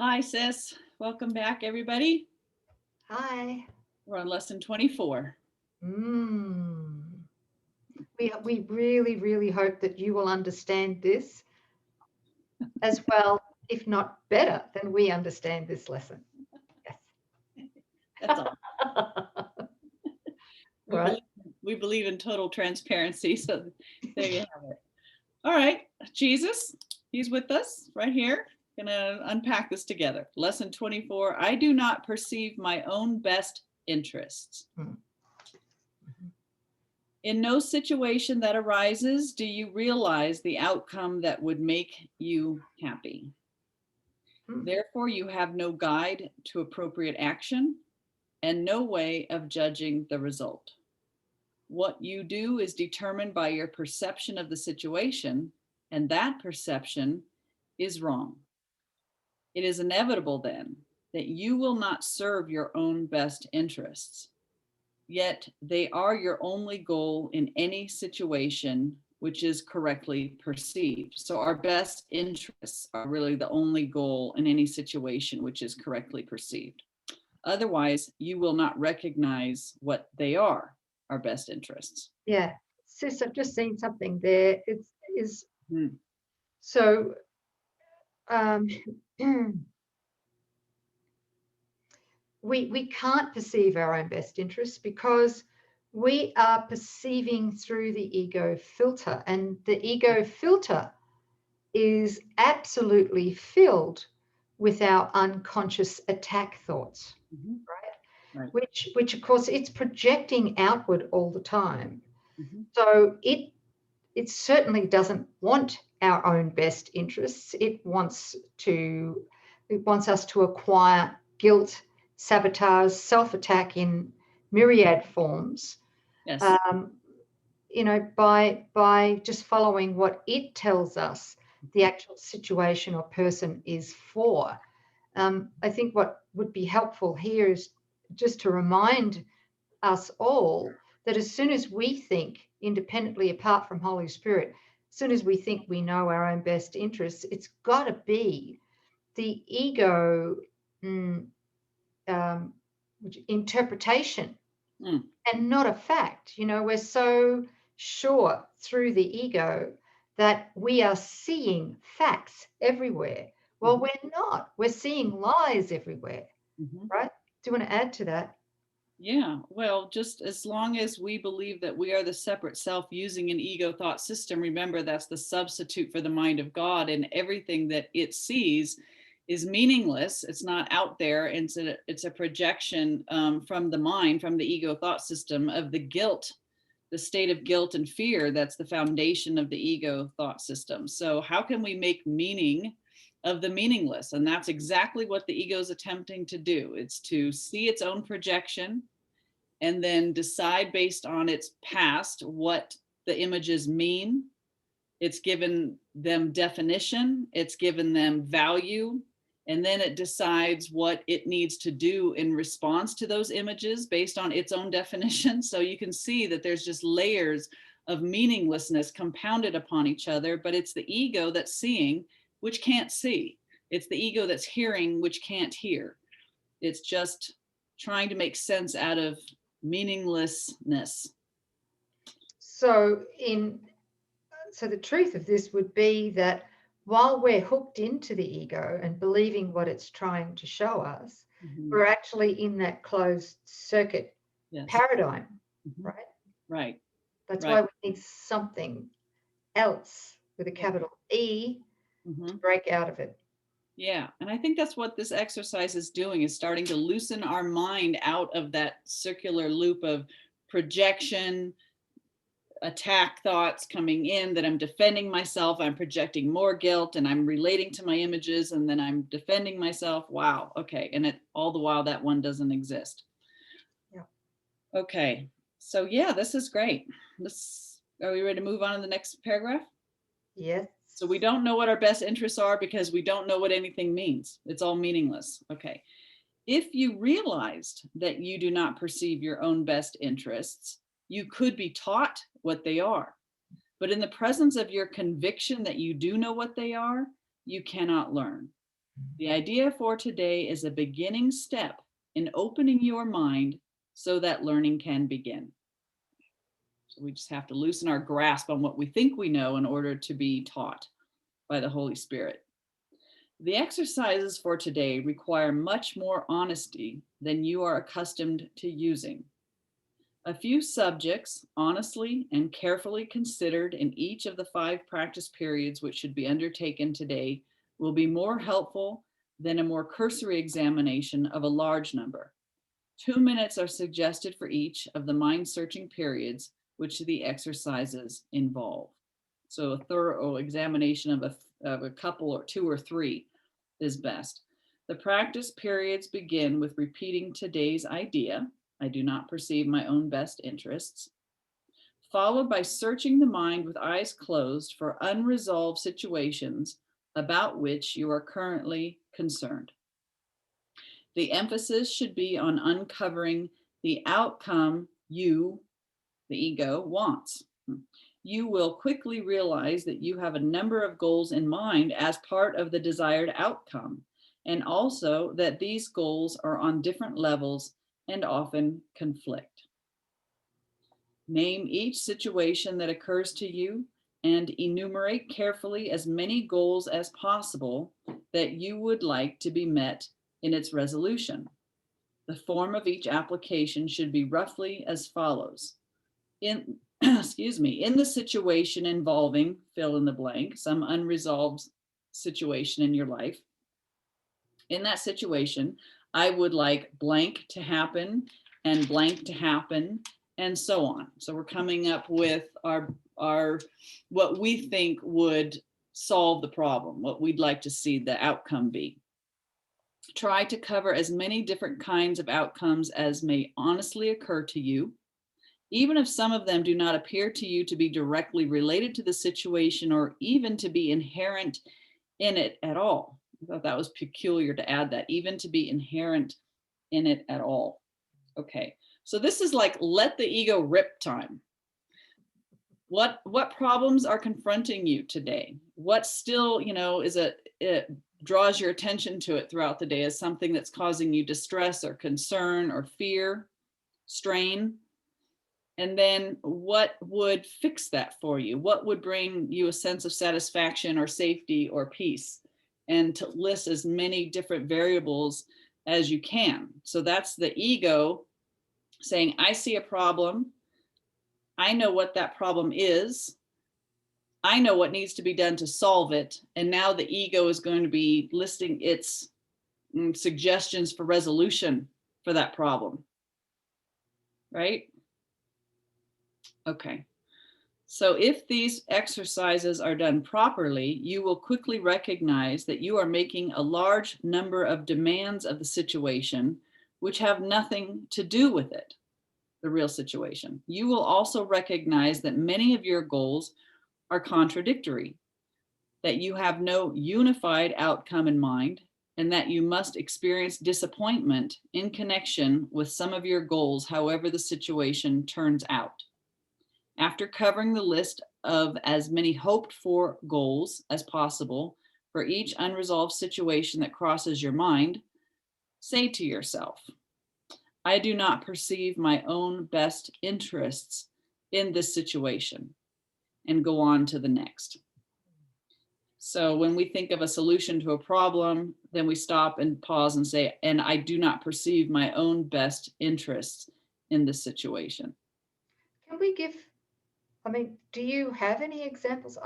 Hi, sis. Welcome back, everybody. Hi. We're on lesson 24. Mm. We really, really hope that you will understand this as well, if not better than we understand this lesson. That's all. Yes. We Right? believe we believe in total transparency. So there you have it. All right, Jesus, he's with us right here. Gonna unpack this together. Lesson 24. I do not perceive my own best interests. Mm. In no situation that arises do you realize the outcome that would make you happy. Mm. Therefore, you have no guide to appropriate action and no way of judging the result. What you do is determined by your perception of the situation, and that perception is wrong. It is inevitable then that you will not serve your own best interests, yet they are your only goal in any situation which is correctly perceived. So our best interests are really the only goal in any situation which is correctly perceived. Otherwise, you will not recognize what they are, our best interests. Yeah. Sis, I've just seen something there. It's is Hmm. so um we can't perceive our own best interests because we are perceiving through the ego filter, and the ego filter is absolutely filled with our unconscious attack thoughts, Mhm. right? Right. Which of course it's projecting outward all the time. Mhm. So it certainly doesn't want our own best interests. It wants us to acquire guilt, sabotage, self-attack in myriad forms. Yes. Um, by just following what it tells us the actual situation or person is for. I think what would be helpful here is just to remind us all that as soon as we think independently apart from Holy Spirit, as soon as we think we know our own best interests, it's got to be the ego mm, um, interpretation Mm. and not a fact. We're so sure through the ego that we are seeing facts everywhere. Well, Mhm. we're not. We're seeing lies everywhere, Mhm. right? Do you want to add to that? Yeah, well, just as long as we believe that we are the separate self using an ego thought system, remember that's the substitute for the mind of God, and everything that it sees is meaningless. It's not out there. It's a projection from the mind, from the ego thought system of the guilt, the state of guilt and fear. That's the foundation of the ego thought system. So, how can we make meaning of the meaningless? And that's exactly what the ego is attempting to do. It's to see its own projection and then decide based on its past what the images mean. It's given them definition, it's given them value, and then it decides what it needs to do in response to those images based on its own definition. So you can see that there's just layers of meaninglessness compounded upon each other, but it's the ego that's seeing, which can't see. It's the ego that's hearing, which can't hear. It's just trying to make sense out of meaninglessness. So the truth of this would be that while we're hooked into the ego and believing what it's trying to show us, Mhm. we're actually in that closed circuit Yes. paradigm, Mhm. right? Right. That's Right. why we need something else with a Yeah. capital E to Mhm. break out of it. Yeah. And I think that's what this exercise is doing, is starting to loosen our mind out of that circular loop of projection, attack thoughts coming in, that I'm defending myself, I'm projecting more guilt, and I'm relating to my images, and then I'm defending myself. Wow. Okay. And all the while that one doesn't exist. Yeah. Okay. So yeah, this is great. Are we ready to move on to the next paragraph? Yes. So we don't know what our best interests are because we don't know what anything means. It's all meaningless. Okay. If you realized that you do not perceive your own best interests, you could be taught what they are. But in the presence of your conviction that you do know what they are, you cannot learn. The idea for today is a beginning step in opening your mind so that learning can begin. So we just have to loosen our grasp on what we think we know in order to be taught by the Holy Spirit. The exercises for today require much more honesty than you are accustomed to using. A few subjects, honestly and carefully considered in each of the 5 practice periods which should be undertaken today, will be more helpful than a more cursory examination of a large number. 2 minutes are suggested for each of the mind-searching periods which the exercises involve. So a thorough examination of a couple or 2 or 3 is best. The practice periods begin with repeating today's idea, I do not perceive my own best interests, followed by searching the mind with eyes closed for unresolved situations about which you are currently concerned. The emphasis should be on uncovering the outcome you, the ego, wants. You will quickly realize that you have a number of goals in mind as part of the desired outcome, and also that these goals are on different levels and often conflict. Name each situation that occurs to you and enumerate carefully as many goals as possible that you would like to be met in its resolution. The form of each application should be roughly as follows. In in the situation involving fill in the blank, some unresolved situation in your life. In that situation, I would like blank to happen and blank to happen and so on. So we're coming up with our what we think would solve the problem, what we'd like to see the outcome be. Try to cover as many different kinds of outcomes as may honestly occur to you, even if some of them do not appear to you to be directly related to the situation or even to be inherent in it at all. I thought that was peculiar to add that, even to be inherent in it at all. Okay, so this is like let the ego rip time. What problems are confronting you today? What still, it draws your attention to it throughout the day as something that's causing you distress or concern or fear, strain? And then what would fix that for you? What would bring you a sense of satisfaction or safety or peace? And to list as many different variables as you can. So that's the ego saying, I see a problem. I know what that problem is. I know what needs to be done to solve it. And now the ego is going to be listing its suggestions for resolution for that problem. Right? Okay. So if these exercises are done properly, you will quickly recognize that you are making a large number of demands of the situation, which have nothing to do with it, the real situation. You will also recognize that many of your goals are contradictory, that you have no unified outcome in mind, and that you must experience disappointment in connection with some of your goals, however the situation turns out. After covering the list of as many hoped for goals as possible for each unresolved situation that crosses your mind, say to yourself, I do not perceive my own best interests in this situation, and go on to the next. So when we think of a solution to a problem, then we stop and pause and say, and I do not perceive my own best interests in this situation. Can we give, do you have any examples?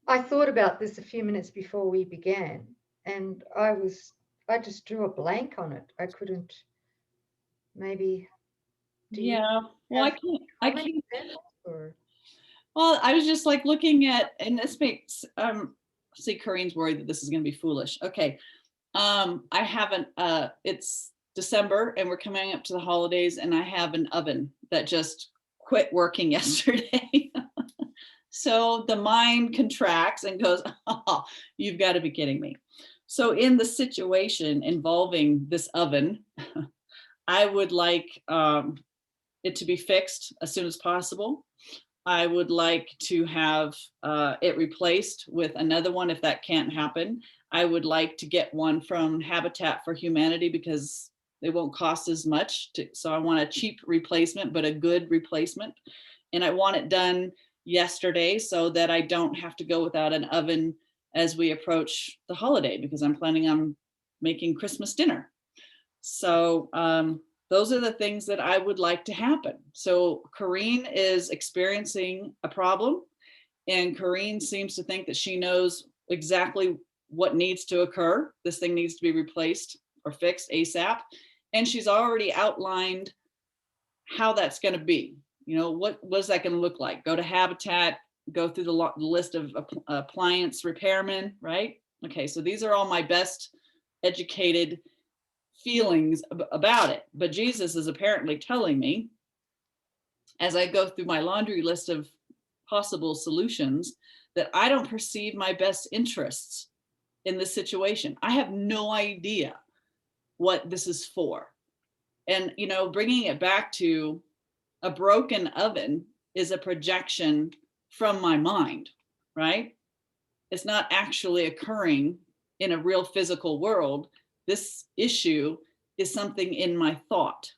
I thought about this a few minutes before we began, and I just drew a blank on it. I couldn't, maybe, Yeah, well, I can't. examples or? Well, I was just like looking at, and this makes, see, Coreen's worried that this is going to be foolish. Okay. I haven't, it's December and we're coming up to the holidays, and I have an oven that just quit working yesterday. So the mind contracts and goes, oh, you've got to be kidding me. So in the situation involving this oven, I would like it to be fixed as soon as possible. I would like to have it replaced with another one if that can't happen. I would like to get one from Habitat for Humanity because they won't cost as much. So I want a cheap replacement, but a good replacement. And I want it done yesterday so that I don't have to go without an oven as we approach the holiday, because I'm planning on making Christmas dinner. So those are the things that I would like to happen. So Coreen is experiencing a problem, and Coreen seems to think that she knows exactly what needs to occur. This thing needs to be replaced or fixed ASAP. And she's already outlined how that's going to be. You know, what is that going to look like? Go to Habitat, go through the list of appliance repairmen, right? Okay, so these are all my best educated feelings about it. But Jesus is apparently telling me, as I go through my laundry list of possible solutions, that I don't perceive my best interests in this situation. I have no idea what this is for. And, you know, bringing it back to a broken oven is a projection from my mind, right? It's not actually occurring in a real physical world. This issue is something in my thought.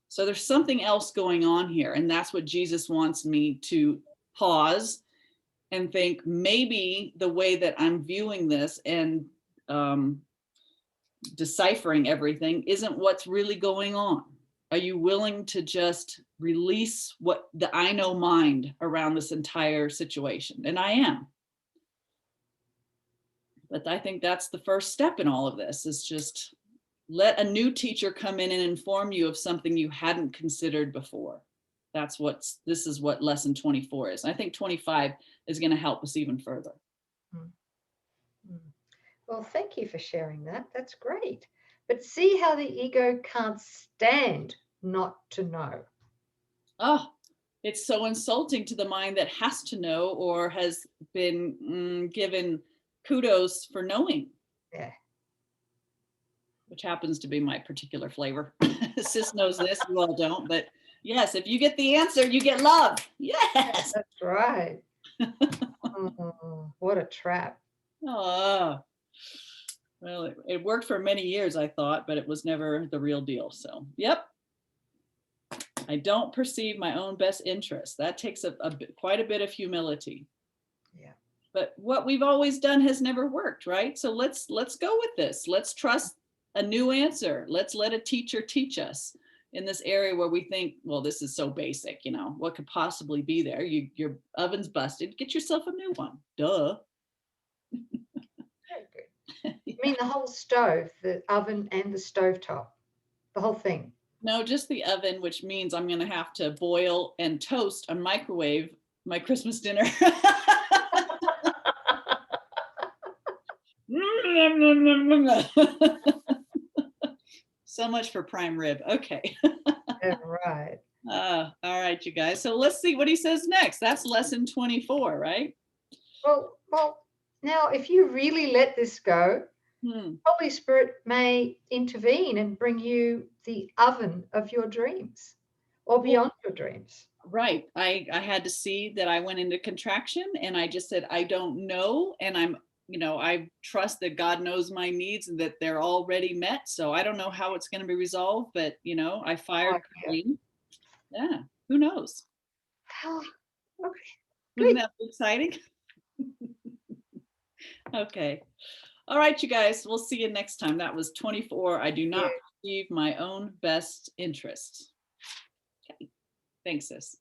So there's something else going on here. And that's what Jesus wants me to pause and think, maybe the way that I'm viewing this and deciphering everything isn't what's really going on. Are you willing to just release what the I know mind around this entire situation? And I am. But I think that's the first step in all of this, is just let a new teacher come in and inform you of something you hadn't considered before. This is what lesson 24 is. I think 25 is going to help us even further. Well, thank you for sharing that. That's great. But see how the ego can't stand not to know. Oh, it's so insulting to the mind that has to know or has been given kudos for knowing. Yeah. Which happens to be my particular flavor. Sis knows this, you all don't, but yes, if you get the answer, you get love. Yes. That's right. Oh, what a trap. Oh, well, it worked for many years, I thought, but it was never the real deal. So, yep. I don't perceive my own best interest. That takes quite a bit of humility. Yeah. But what we've always done has never worked, right? So let's go with this. Let's trust a new answer. Let's let a teacher teach us in this area where we think, well, this is so basic, you know, what could possibly be there? Your oven's busted. Get yourself a new one. Duh. Very good. You mean the whole stove, the oven and the stovetop, the whole thing? No, just the oven, which means I'm going to have to boil and toast and microwave my Christmas dinner. So much for prime rib. Okay. Yeah, right. All right, you guys. So let's see what he says next. That's lesson 24, right? Well, now if you really let this go, Holy Spirit may intervene and bring you the oven of your dreams or beyond your dreams. Right. I had to see that I went into contraction, and I just said, I don't know. And I trust that God knows my needs and that they're already met. So I don't know how it's going to be resolved, but I fired Coreen. Yeah. Who knows? Oh, okay. Isn't that exciting? Okay. All right, you guys. We'll see you next time. That was 24. I do not perceive my own best interests. Okay. Thanks, sis.